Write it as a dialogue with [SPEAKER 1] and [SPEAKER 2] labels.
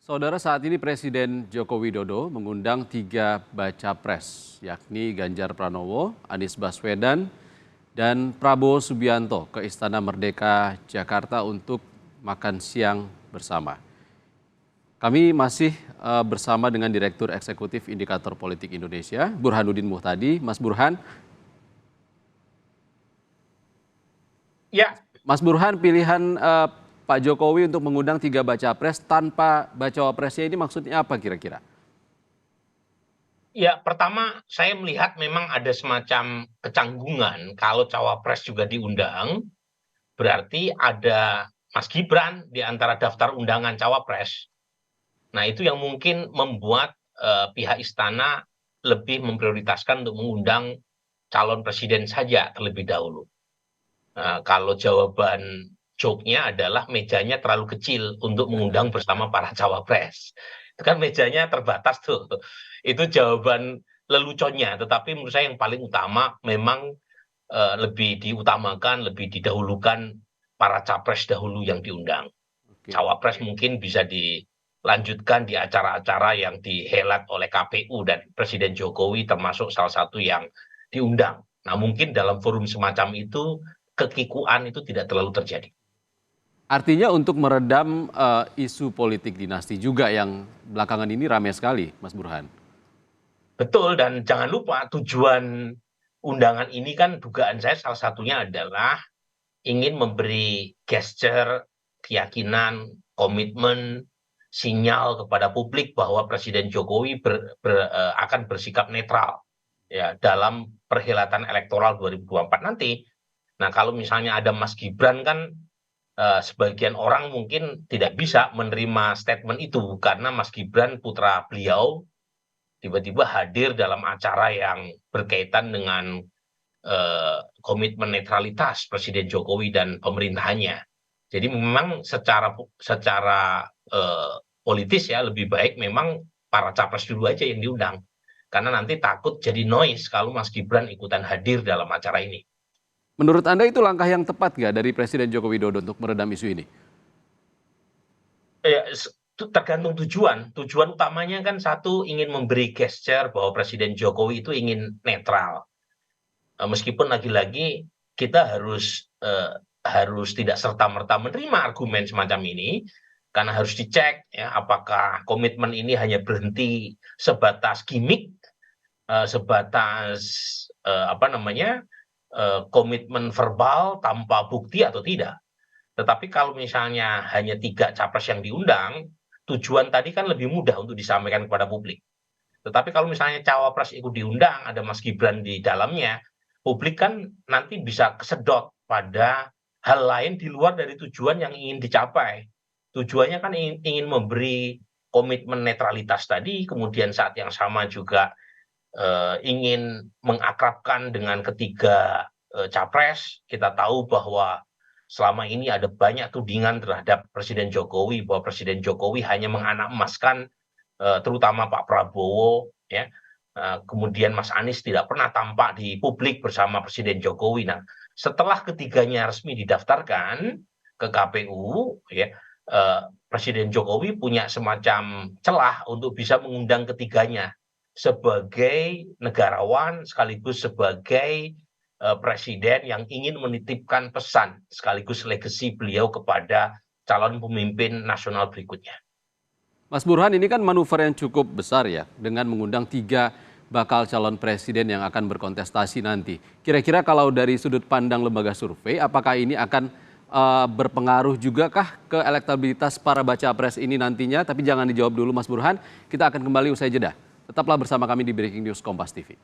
[SPEAKER 1] Saudara, saat ini Presiden Joko Widodo mengundang 3 baca pres, yakni Ganjar Pranowo, Anies Baswedan, dan Prabowo Subianto ke Istana Merdeka Jakarta untuk makan siang bersama. Kami masih bersama dengan Direktur Eksekutif Indikator Politik Indonesia, Burhanuddin Muhtadi. Mas Burhan.
[SPEAKER 2] Ya,
[SPEAKER 1] Mas Burhan, pilihan Pak Jokowi untuk mengundang 3 baca pres tanpa bacawa presnya ini maksudnya apa kira-kira?
[SPEAKER 2] ya pertama saya melihat memang ada semacam kecanggungan kalau cawapres juga diundang, berarti ada Mas Gibran di antara daftar undangan cawapres. Nah, itu yang mungkin membuat pihak istana lebih memprioritaskan untuk mengundang calon presiden saja terlebih dahulu. Kalau jawaban joke-nya adalah mejanya terlalu kecil untuk mengundang bersama para cawapres. Itu kan mejanya terbatas tuh. Itu jawaban leluconnya. Tetapi menurut saya yang paling utama memang lebih diutamakan, lebih didahulukan para capres dahulu yang diundang.
[SPEAKER 1] Oke.
[SPEAKER 2] Cawapres mungkin bisa dilanjutkan di acara-acara yang dihelat oleh KPU dan Presiden Jokowi termasuk salah satu yang diundang. Nah, mungkin dalam forum semacam itu kekikuan itu tidak terlalu terjadi.
[SPEAKER 1] Artinya untuk meredam isu politik dinasti juga yang belakangan ini ramai sekali, Mas Burhan.
[SPEAKER 2] Betul, dan jangan lupa tujuan undangan ini kan dugaan saya salah satunya adalah ingin memberi gesture, keyakinan, komitmen, sinyal kepada publik bahwa Presiden Jokowi akan bersikap netral ya dalam perhelatan elektoral 2024 nanti. Nah, kalau misalnya ada Mas Gibran kan sebagian orang mungkin tidak bisa menerima statement itu karena Mas Gibran putra beliau tiba-tiba hadir dalam acara yang berkaitan dengan komitmen netralitas Presiden Jokowi dan pemerintahannya. Jadi memang secara politis ya lebih baik memang para capres dulu aja yang diundang. Karena nanti takut jadi noise kalau Mas Gibran ikutan hadir dalam acara ini.
[SPEAKER 1] Menurut Anda itu langkah yang tepat nggak dari Presiden Joko Widodo untuk meredam isu ini?
[SPEAKER 2] Ya, itu tergantung tujuan. Tujuan utamanya kan satu ingin memberi gesture bahwa Presiden Jokowi itu ingin netral. Meskipun lagi-lagi kita harus tidak serta-merta menerima argumen semacam ini, karena harus dicek ya apakah komitmen ini hanya berhenti sebatas gimmick, sebatas komitmen verbal tanpa bukti atau tidak. Tetapi kalau misalnya hanya 3 capres yang diundang, tujuan tadi kan lebih mudah untuk disampaikan kepada publik. Tetapi kalau misalnya cawapres itu diundang, ada Mas Gibran di dalamnya, publik kan nanti bisa kesedot pada hal lain di luar dari tujuan yang ingin dicapai. Tujuannya kan ingin memberi komitmen netralitas tadi, kemudian saat yang sama juga ingin mengakrabkan dengan ketiga capres. Kita tahu bahwa selama ini ada banyak tudingan terhadap Presiden Jokowi bahwa Presiden Jokowi hanya menganak emaskan terutama Pak Prabowo ya. Kemudian Mas Anies tidak pernah tampak di publik bersama Presiden Jokowi. Nah, setelah ketiganya resmi didaftarkan ke KPU ya, Presiden Jokowi punya semacam celah untuk bisa mengundang ketiganya sebagai negarawan sekaligus sebagai presiden yang ingin menitipkan pesan sekaligus legasi beliau kepada calon pemimpin nasional berikutnya.
[SPEAKER 1] Mas Burhan, ini kan manuver yang cukup besar ya, dengan mengundang 3 bakal calon presiden yang akan berkontestasi nanti. Kira-kira kalau dari sudut pandang lembaga survei, apakah ini akan berpengaruh juga kah ke elektabilitas para baca pres ini nantinya? Tapi jangan dijawab dulu Mas Burhan, kita akan kembali usai jeda. Tetaplah bersama kami di Breaking News Kompas TV.